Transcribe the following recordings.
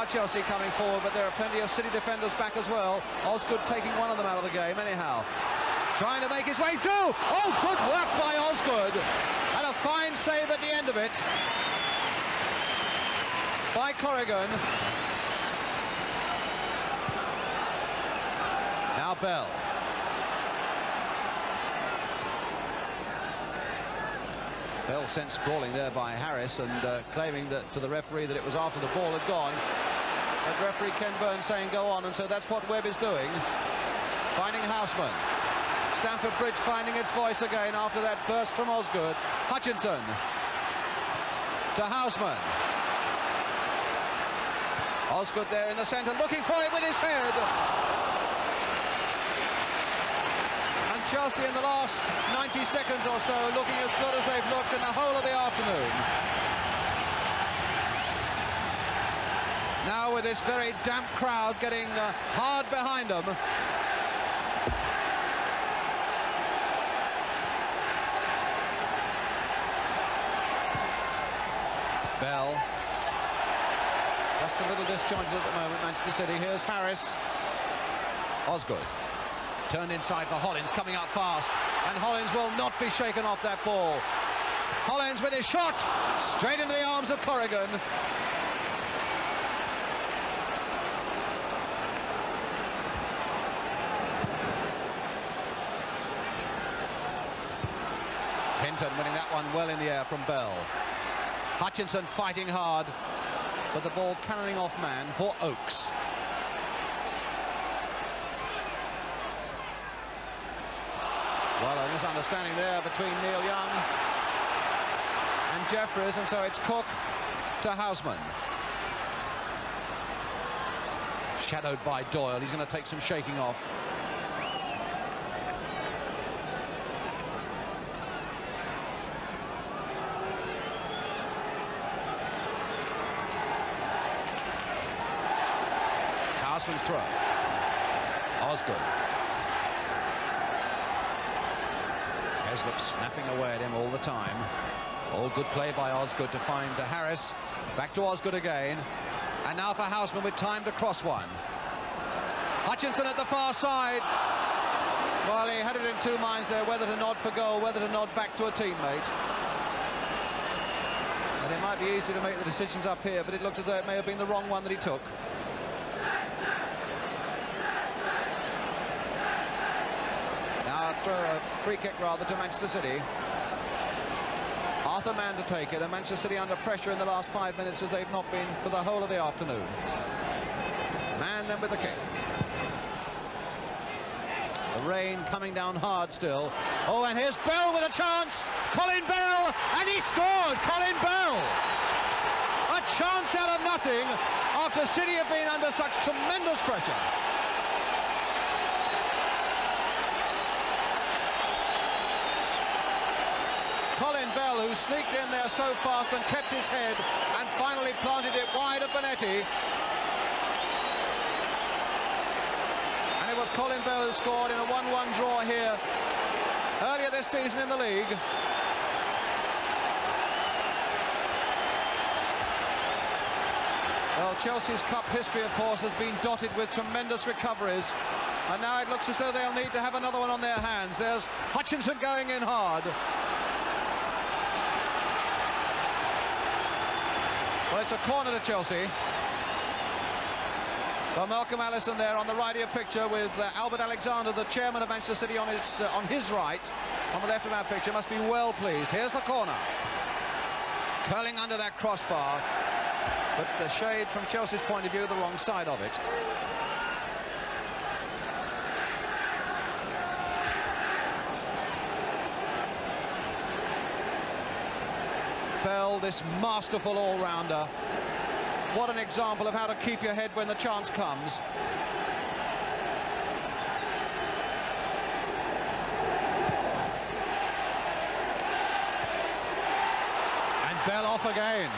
Now Chelsea coming forward, but there are plenty of City defenders back as well. Osgood taking one of them out of the game anyhow. Trying to make his way through. Oh, good work by Osgood. And a fine save at the end of it by Corrigan. Now Bell. Bell sent sprawling there by Harris, and claiming that to the referee that it was after the ball had gone. But referee Ken Burns saying go on, and so that's what Webb is doing. Finding Houseman. Stamford Bridge finding its voice again after that burst from Osgood. Hutchinson to Houseman. Osgood there in the centre, looking for it with his head. Chelsea in the last 90 seconds or so looking as good as they've looked in the whole of the afternoon. Now with this very damp crowd getting hard behind them. Bell. Just a little disjointed at the moment, Manchester City. Here's Harris. Osgood. Turned inside for Hollins, coming up fast, and Hollins will not be shaken off that ball. Hollins with his shot, straight into the arms of Corrigan. Hinton winning that one well in the air from Bell. Hutchinson fighting hard, but the ball cannoning off man for Oakes. Well, a misunderstanding there between Neil Young and Jeffries, and so it's Cook to Houseman. Shadowed by Doyle, he's going to take some shaking off. Houseman's throw. Osgood. Heslop snapping away at him all the time. All good play by Osgood to find Harris. Back to Osgood again. And now for Houseman with time to cross one. Hutchinson at the far side. Well, he had it in two minds there, whether to nod for goal, whether to nod back to a teammate. And it might be easy to make the decisions up here, but it looked as though it may have been the wrong one that he took. Throw a free kick rather to Manchester City. Arthur Mann to take it, and Manchester City under pressure in the last 5 minutes as they've not been for the whole of the afternoon. Mann then with the kick. The rain coming down hard still. Oh, and here's Bell with a chance. Colin Bell, and he scored. Colin Bell. A chance out of nothing after City have been under such tremendous pressure. Colin Bell, who sneaked in there so fast and kept his head and finally planted it wide of Bonetti. And it was Colin Bell who scored in a 1-1 draw here earlier this season in the league. Well, Chelsea's cup history, of course, has been dotted with tremendous recoveries. And now it looks as though they'll need to have another one on their hands. There's Hutchinson going in hard. Well, it's a corner to Chelsea. Well, Malcolm Allison there on the right of your picture with Albert Alexander, the chairman of Manchester City, on his right. On the left of our picture, must be well pleased. Here's the corner. Curling under that crossbar. But the shade, from Chelsea's point of view, the wrong side of it. Bell, this masterful all-rounder. What an example of how to keep your head when the chance comes. And Bell off again.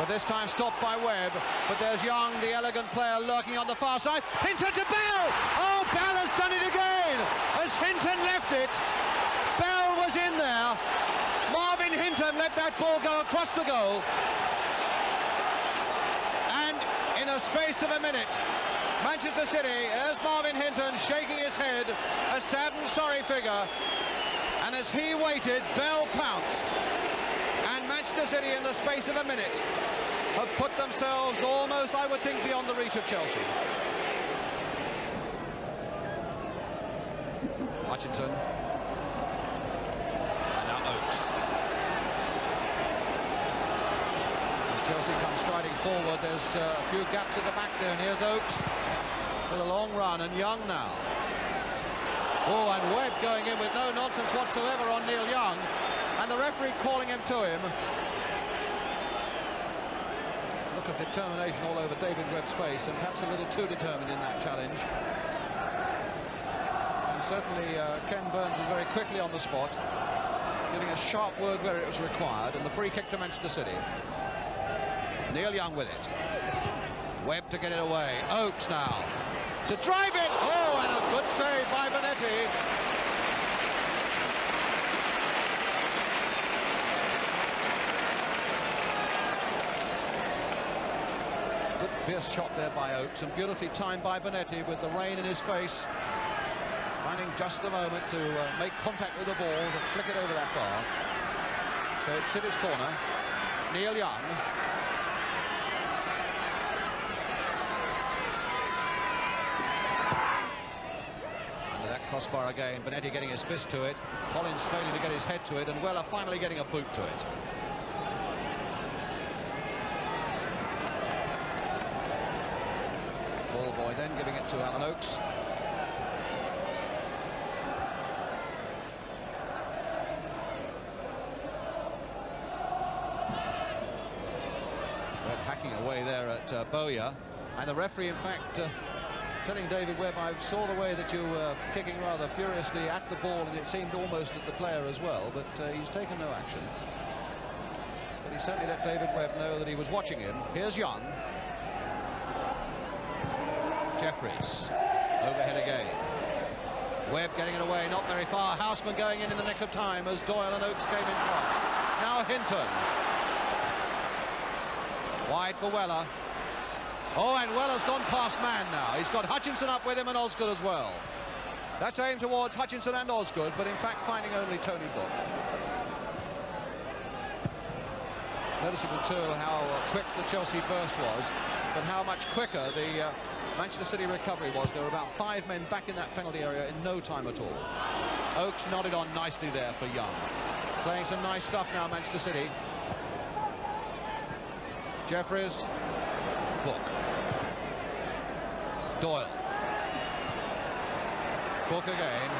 But this time stopped by Webb. But there's Young, the elegant player, lurking on the far side. Hinton to Bell! Oh, Bell has done it again! As Hinton left it, Bell was in there. Marvin Hinton let that ball go across the goal. And in the space of a minute. Manchester City, there's Marvin Hinton shaking his head, a sad and sorry figure. And as he waited, Bell pounced. And Manchester City, in the space of a minute, have put themselves almost, I would think, beyond the reach of Chelsea. Hutchinson. And now Oakes. As Chelsea comes striding forward, there's a few gaps at the back there, and here's Oakes with a long run, and Young now. Oh, and Webb going in with no nonsense whatsoever on Neil Young, and the referee calling him to him. Look of determination all over David Webb's face, and perhaps a little too determined in that challenge. And certainly Ken Burns was very quickly on the spot, giving a sharp word where it was required, and the free kick to Manchester City. Neil Young with it. Webb to get it away. Oakes now to drive it. Oh, and a good save by Bonetti. Good fierce shot there by Oakes, and beautifully timed by Bonetti with the rain in his face, finding just the moment to make contact with the ball, to flick it over that bar. So it's City's corner. Neil Young. Crossbar again, Bonetti getting his fist to it, Collins failing to get his head to it, and Weller finally getting a boot to it. Ball boy then giving it to Alan Oakes. Webb hacking away there at Bowyer, and the referee in fact telling David Webb, I saw the way that you were kicking rather furiously at the ball, and it seemed almost at the player as well, but he's taken no action. But he certainly let David Webb know that he was watching him. Here's Young. Jeffries. Overhead again. Webb getting it away, not very far. Houseman going in the nick of time as Doyle and Oakes came in front. Now Hinton. Wide for Weller. Oh, and Weller's gone past man now. He's got Hutchinson up with him and Osgood as well. That's aimed towards Hutchinson and Osgood, but in fact finding only Tony Book. Noticeable too how quick the Chelsea burst was, but how much quicker the Manchester City recovery was. There were about 5 men back in that penalty area in no time at all. Oakes nodded on nicely there for Young. Playing some nice stuff now, Manchester City. Jeffries. Book. Doyle. Book again.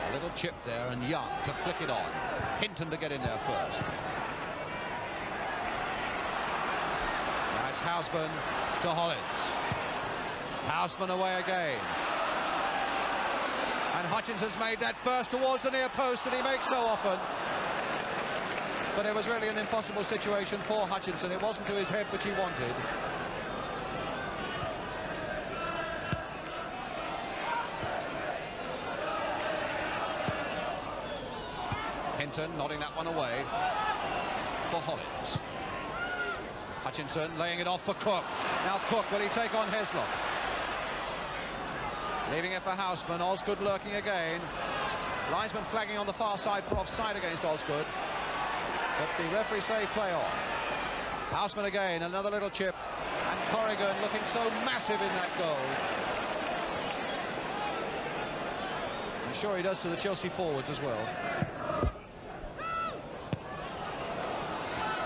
A little chip there, and Young to flick it on. Hinton to get in there first. Now it's Houseman to Hollins. Houseman away again. And Hutchinson's made that burst towards the near post that he makes so often. But it was really an impossible situation for Hutchinson. It wasn't to his head which he wanted. Hinton nodding that one away for Hollins. Hutchinson laying it off for Cook. Now Cook, will he take on Heslop? Leaving it for Houseman. Osgood lurking again. Linesman flagging on the far side for offside against Osgood. But the referee say play on. Houseman again, another little chip. And Corrigan looking so massive in that goal. I'm sure he does to the Chelsea forwards as well.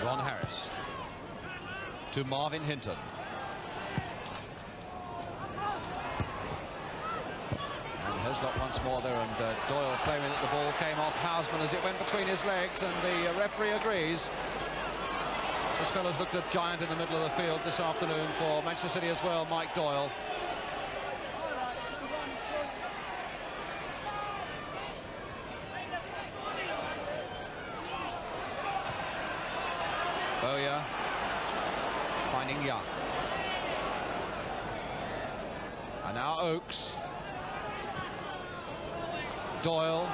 Ron Harris to Marvin Hinton. Heslop once more there, and Doyle claiming that the ball came off Houseman as it went between his legs, and the referee agrees. This fellow's looked a giant in the middle of the field this afternoon for Manchester City as well, Mike Doyle. Bowyer finding Young. And now Oakes. Doyle.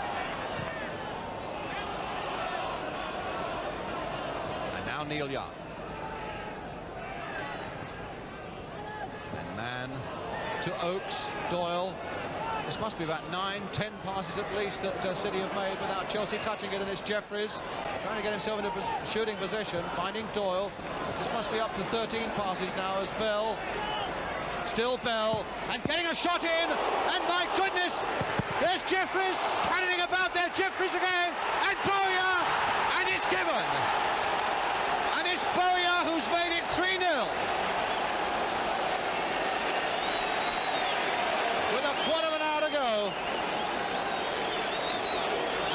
And now Neil Young. to Oakes, Doyle. This must be about 9-10 passes at least that City have made without Chelsea touching it, and it's Jeffries trying to get himself into shooting position, finding Doyle. This must be up to 13 passes now as Bell, still Bell, and getting a shot in, and my goodness, there's Jeffries cannoning about there, Jeffries again, and Bowyer, and it's given. And it's Bowyer who's made it 3-0. With a quarter of an hour to go.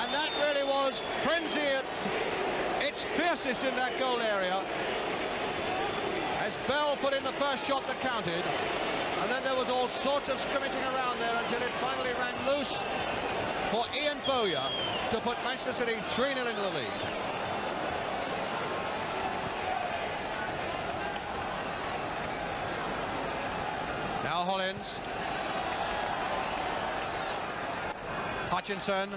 And that really was frenzy at its fiercest in that goal area. As Bell put in the first shot that counted. And then there was all sorts of scrimmaging around there until it finally ran loose for Ian Bowyer to put Manchester City 3-0 into the lead. Now Hollins. Hutchinson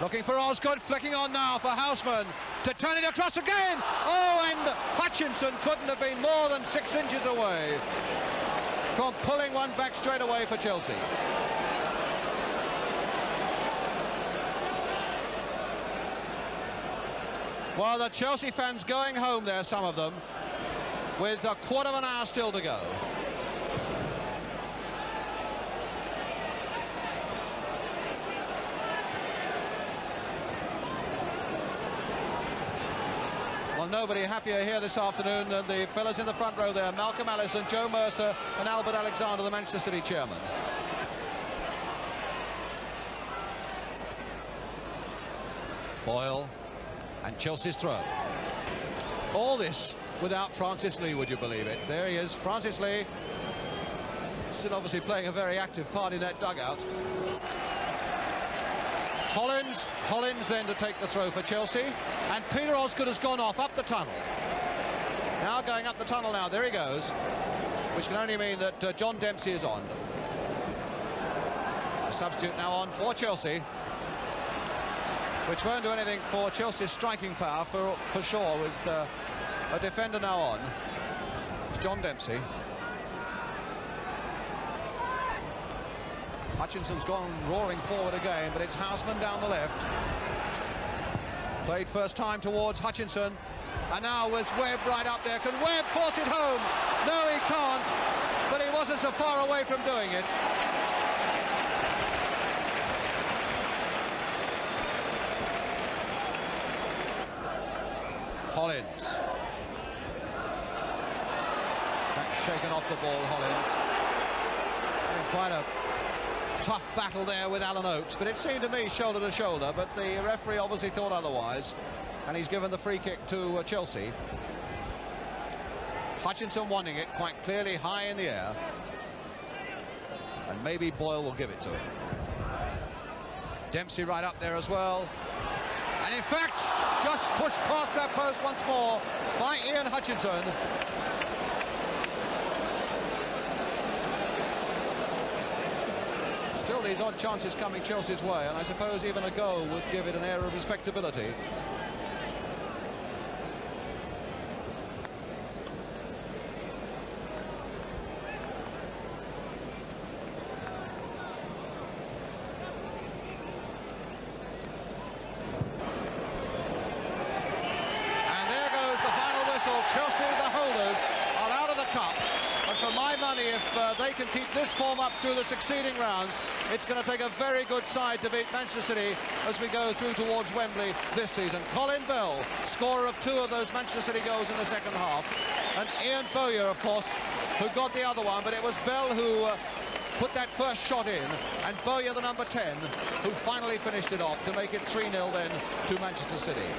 looking for Osgood, flicking on now for Houseman to turn it across again. Oh, and Hutchinson couldn't have been more than 6 inches away from pulling one back straight away for Chelsea. Well, the Chelsea fans going home there, some of them, with a quarter of an hour still to go. Well, nobody happier here this afternoon than the fellas in the front row there, Malcolm Allison, Joe Mercer and Albert Alexander, the Manchester City chairman. Boyle and Chelsea's throw. All this without Francis Lee, would you believe it? There he is, Francis Lee, still obviously playing a very active part in that dugout. Hollins then to take the throw for Chelsea, and Peter Osgood has gone off up the tunnel. Now going up the tunnel now, there he goes, which can only mean that John Dempsey is on. A substitute now on for Chelsea, which won't do anything for Chelsea's striking power for sure, with a defender now on. It's John Dempsey. Hutchinson's gone roaring forward again, but it's Houseman down the left. Played first time towards Hutchinson, and now with Webb right up there. Can Webb force it home? No, he can't, but he wasn't so far away from doing it. Hollins. That's shaken off the ball, Hollins. Quite a tough battle there with Alan Oakes, but it seemed to me shoulder to shoulder, but the referee obviously thought otherwise, and he's given the free kick to Chelsea. Hutchinson wanting it quite clearly high in the air, and maybe Boyle will give it to him. Dempsey right up there as well, and in fact just pushed past that post once more by Ian Hutchinson. Still these odd chances coming Chelsea's way, and I suppose even a goal would give it an air of respectability. And there goes the final whistle. Chelsea, the holders, are out of the cup. And for my money, if they can keep this form up through the succeeding rounds, it's going to take a very good side to beat Manchester City as we go through towards Wembley this season. Colin Bell, scorer of 2 of those Manchester City goals in the second half. And Ian Bowyer, of course, who got the other one, but it was Bell who put that first shot in, and Bowyer, the number 10, who finally finished it off to make it 3-0 then to Manchester City.